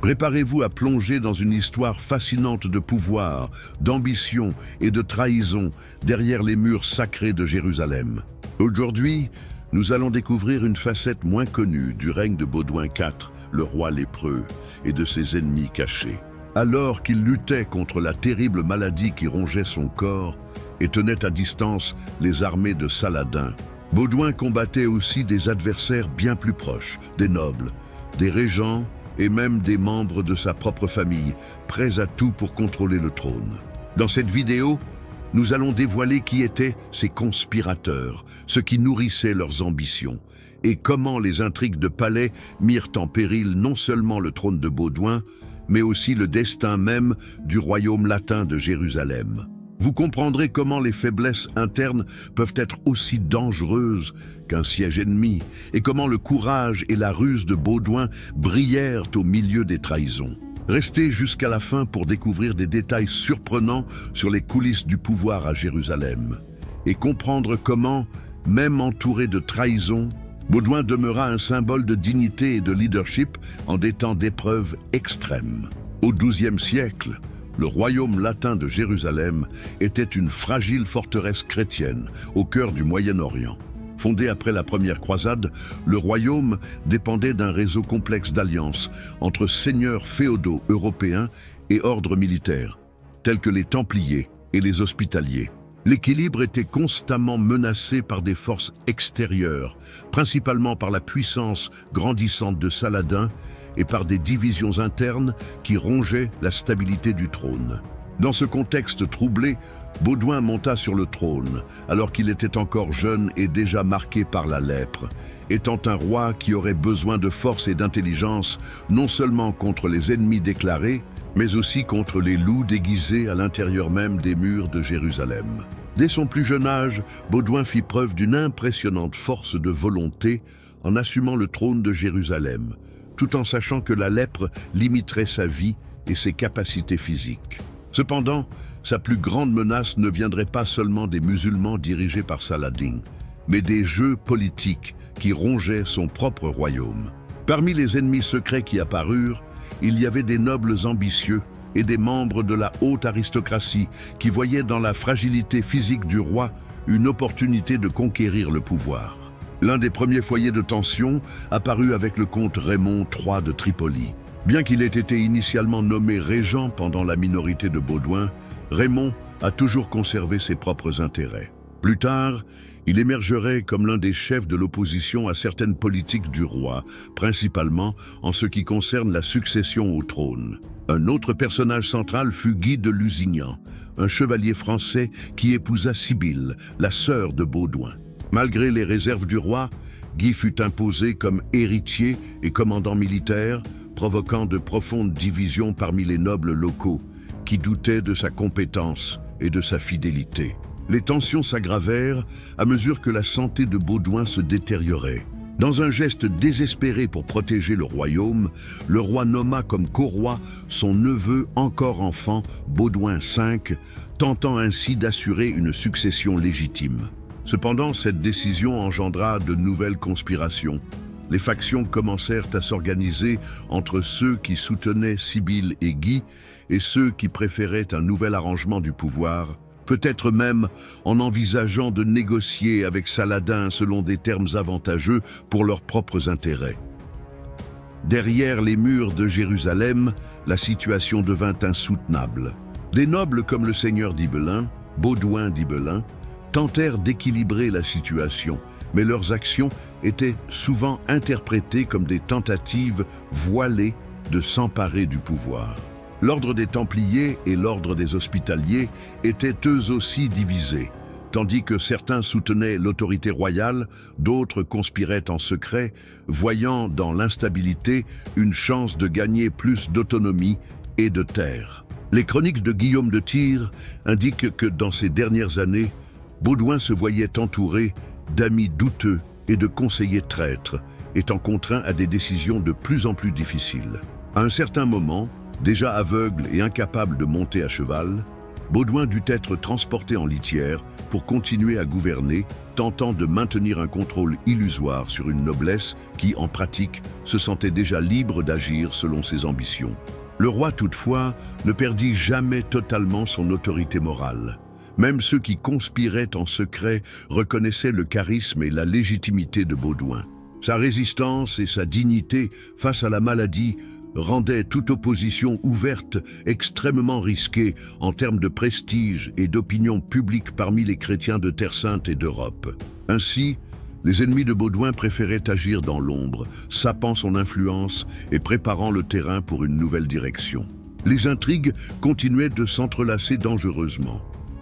Préparez-vous à plonger dans une histoire fascinante de pouvoir, d'ambition et de trahison derrière les murs sacrés de Jérusalem. Aujourd'hui, nous allons découvrir une facette moins connue du règne de Baudouin IV, le roi lépreux, et de ses ennemis cachés. Alors qu'il luttait contre la terrible maladie qui rongeait son corps et tenait à distance les armées de Saladin, Baudouin combattait aussi des adversaires bien plus proches, des nobles, des régents et même des membres de sa propre famille, prêts à tout pour contrôler le trône. Dans cette vidéo, nous allons dévoiler qui étaient ces conspirateurs, ce qui nourrissait leurs ambitions, et comment les intrigues de palais mirent en péril non seulement le trône de Baudouin, mais aussi le destin même du royaume latin de Jérusalem. Vous comprendrez comment les faiblesses internes peuvent être aussi dangereuses qu'un siège ennemi, et comment le courage et la ruse de Baudouin brillèrent au milieu des trahisons. Restez jusqu'à la fin pour découvrir des détails surprenants sur les coulisses du pouvoir à Jérusalem, et comprendre comment, même entouré de trahisons, Baudouin demeura un symbole de dignité et de leadership en des temps d'épreuves extrêmes. Au XIIe siècle, le royaume latin de Jérusalem était une fragile forteresse chrétienne au cœur du Moyen-Orient. Fondé après la première croisade, le royaume dépendait d'un réseau complexe d'alliances entre seigneurs féodaux européens et ordres militaires, tels que les Templiers et les Hospitaliers. L'équilibre était constamment menacé par des forces extérieures, principalement par la puissance grandissante de Saladin et par des divisions internes qui rongeaient la stabilité du trône. Dans ce contexte troublé, Baudouin monta sur le trône, alors qu'il était encore jeune et déjà marqué par la lèpre, étant un roi qui aurait besoin de force et d'intelligence, non seulement contre les ennemis déclarés, mais aussi contre les loups déguisés à l'intérieur même des murs de Jérusalem. Dès son plus jeune âge, Baudouin fit preuve d'une impressionnante force de volonté en assumant le trône de Jérusalem, tout en sachant que la lèpre limiterait sa vie et ses capacités physiques. Cependant, sa plus grande menace ne viendrait pas seulement des musulmans dirigés par Saladin, mais des jeux politiques qui rongeaient son propre royaume. Parmi les ennemis secrets qui apparurent, il y avait des nobles ambitieux et des membres de la haute aristocratie qui voyaient dans la fragilité physique du roi une opportunité de conquérir le pouvoir. L'un des premiers foyers de tension apparut avec le comte Raymond III de Tripoli. Bien qu'il ait été initialement nommé régent pendant la minorité de Baudouin, Raymond a toujours conservé ses propres intérêts. Plus tard, il émergerait comme l'un des chefs de l'opposition à certaines politiques du roi, principalement en ce qui concerne la succession au trône. Un autre personnage central fut Guy de Lusignan, un chevalier français qui épousa Sibylle, la sœur de Baudouin. Malgré les réserves du roi, Guy fut imposé comme héritier et commandant militaire, provoquant de profondes divisions parmi les nobles locaux, qui doutaient de sa compétence et de sa fidélité. Les tensions s'aggravèrent à mesure que la santé de Baudouin se détériorait. Dans un geste désespéré pour protéger le royaume, le roi nomma comme co-roi son neveu encore enfant, Baudouin V, tentant ainsi d'assurer une succession légitime. Cependant, cette décision engendra de nouvelles conspirations. Les factions commencèrent à s'organiser entre ceux qui soutenaient Sibylle et Guy et ceux qui préféraient un nouvel arrangement du pouvoir, peut-être même en envisageant de négocier avec Saladin selon des termes avantageux pour leurs propres intérêts. Derrière les murs de Jérusalem, la situation devint insoutenable. Des nobles comme le seigneur d'Ibelin, Baudouin d'Ibelin, tentèrent d'équilibrer la situation, mais leurs actions étaient souvent interprétées comme des tentatives voilées de s'emparer du pouvoir. L'ordre des Templiers et l'ordre des Hospitaliers étaient eux aussi divisés. Tandis que certains soutenaient l'autorité royale, d'autres conspiraient en secret, voyant dans l'instabilité une chance de gagner plus d'autonomie et de terre. Les chroniques de Guillaume de Tyr indiquent que dans ces dernières années, Baudouin se voyait entouré d'amis douteux et de conseillers traîtres, étant contraint à des décisions de plus en plus difficiles. À un certain moment, déjà aveugle et incapable de monter à cheval, Baudouin dut être transporté en litière pour continuer à gouverner, tentant de maintenir un contrôle illusoire sur une noblesse qui, en pratique, se sentait déjà libre d'agir selon ses ambitions. Le roi, toutefois, ne perdit jamais totalement son autorité morale. Même ceux qui conspiraient en secret reconnaissaient le charisme et la légitimité de Baudouin. Sa résistance et sa dignité face à la maladie rendaient toute opposition ouverte extrêmement risquée en termes de prestige et d'opinion publique parmi les chrétiens de Terre Sainte et d'Europe. Ainsi, les ennemis de Baudouin préféraient agir dans l'ombre, sapant son influence et préparant le terrain pour une nouvelle direction. Les intrigues continuaient de s'entrelacer dangereusement.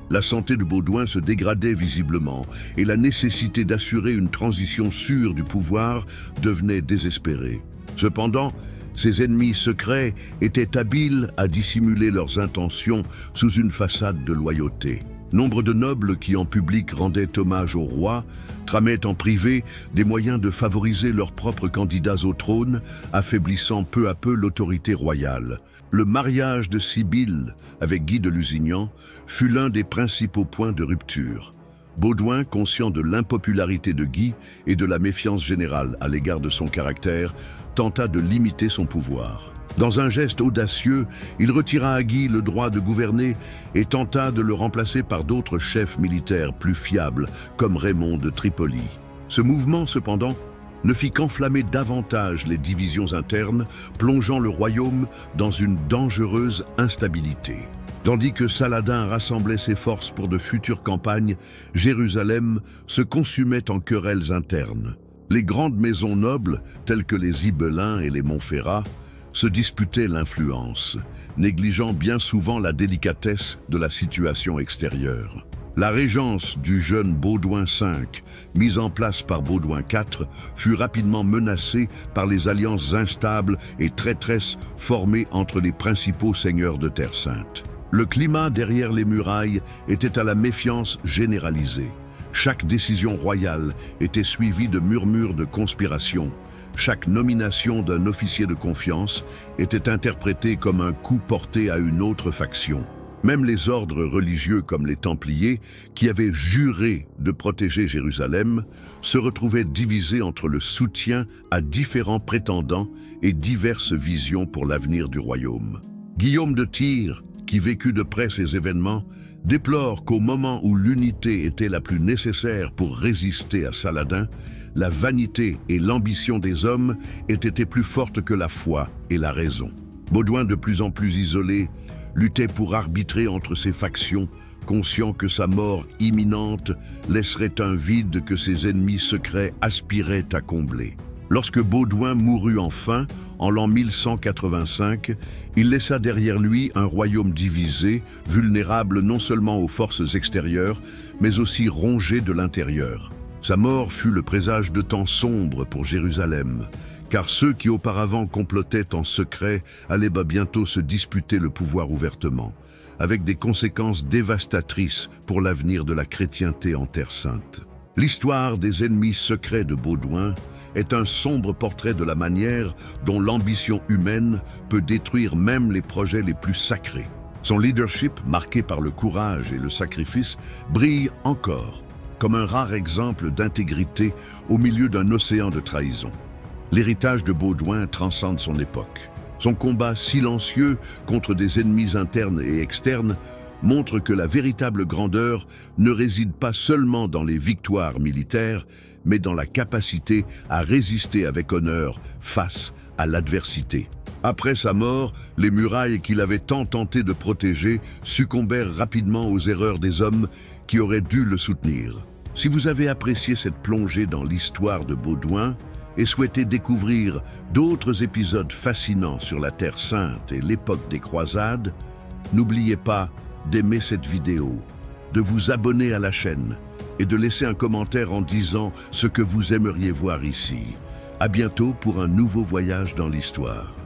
La santé de Baudouin se dégradait visiblement et la nécessité d'assurer une transition sûre du pouvoir devenait désespérée. Cependant, ses ennemis secrets étaient habiles à dissimuler leurs intentions sous une façade de loyauté. Nombre de nobles qui en public rendaient hommage au roi tramaient en privé des moyens de favoriser leurs propres candidats au trône, affaiblissant peu à peu l'autorité royale. Le mariage de Sibylle avec Guy de Lusignan fut l'un des principaux points de rupture. Baudouin, conscient de l'impopularité de Guy et de la méfiance générale à l'égard de son caractère, tenta de limiter son pouvoir. Dans un geste audacieux, il retira à Guy le droit de gouverner et tenta de le remplacer par d'autres chefs militaires plus fiables, comme Raymond de Tripoli. Ce mouvement, cependant, ne fit qu'enflammer davantage les divisions internes, plongeant le royaume dans une dangereuse instabilité. Tandis que Saladin rassemblait ses forces pour de futures campagnes, Jérusalem se consumait en querelles internes. Les grandes maisons nobles, telles que les Ibelins et les Montferrat, se disputaient l'influence, négligeant bien souvent la délicatesse de la situation extérieure. La régence du jeune Baudouin V, mise en place par Baudouin IV, fut rapidement menacée par les alliances instables et traîtresses formées entre les principaux seigneurs de Terre Sainte. Le climat derrière les murailles était à la méfiance généralisée. Chaque décision royale était suivie de murmures de conspiration. Chaque nomination d'un officier de confiance était interprétée comme un coup porté à une autre faction. Même les ordres religieux comme les Templiers, qui avaient juré de protéger Jérusalem, se retrouvaient divisés entre le soutien à différents prétendants et diverses visions pour l'avenir du royaume. Guillaume de Tyr, qui vécut de près ces événements, déplore qu'au moment où l'unité était la plus nécessaire pour résister à Saladin, la vanité et l'ambition des hommes aient été plus fortes que la foi et la raison. Baudouin, de plus en plus isolé, luttait pour arbitrer entre ces factions, conscient que sa mort imminente laisserait un vide que ses ennemis secrets aspiraient à combler. Lorsque Baudouin mourut enfin, en l'an 1185, il laissa derrière lui un royaume divisé, vulnérable non seulement aux forces extérieures, mais aussi rongé de l'intérieur. Sa mort fut le présage de temps sombres pour Jérusalem, car ceux qui auparavant complotaient en secret allaient bientôt se disputer le pouvoir ouvertement, avec des conséquences dévastatrices pour l'avenir de la chrétienté en Terre Sainte. L'histoire des ennemis secrets de Baudouin est un sombre portrait de la manière dont l'ambition humaine peut détruire même les projets les plus sacrés. Son leadership, marqué par le courage et le sacrifice, brille encore comme un rare exemple d'intégrité au milieu d'un océan de trahison. L'héritage de Baudouin transcende son époque. Son combat silencieux contre des ennemis internes et externes montre que la véritable grandeur ne réside pas seulement dans les victoires militaires, mais dans la capacité à résister avec honneur face à l'adversité. Après sa mort, les murailles qu'il avait tant tenté de protéger succombèrent rapidement aux erreurs des hommes qui auraient dû le soutenir. Si vous avez apprécié cette plongée dans l'histoire de Baudouin et souhaitez découvrir d'autres épisodes fascinants sur la Terre Sainte et l'époque des croisades, n'oubliez pas d'aimer cette vidéo, de vous abonner à la chaîne et de laisser un commentaire en disant ce que vous aimeriez voir ici. À bientôt pour un nouveau voyage dans l'histoire.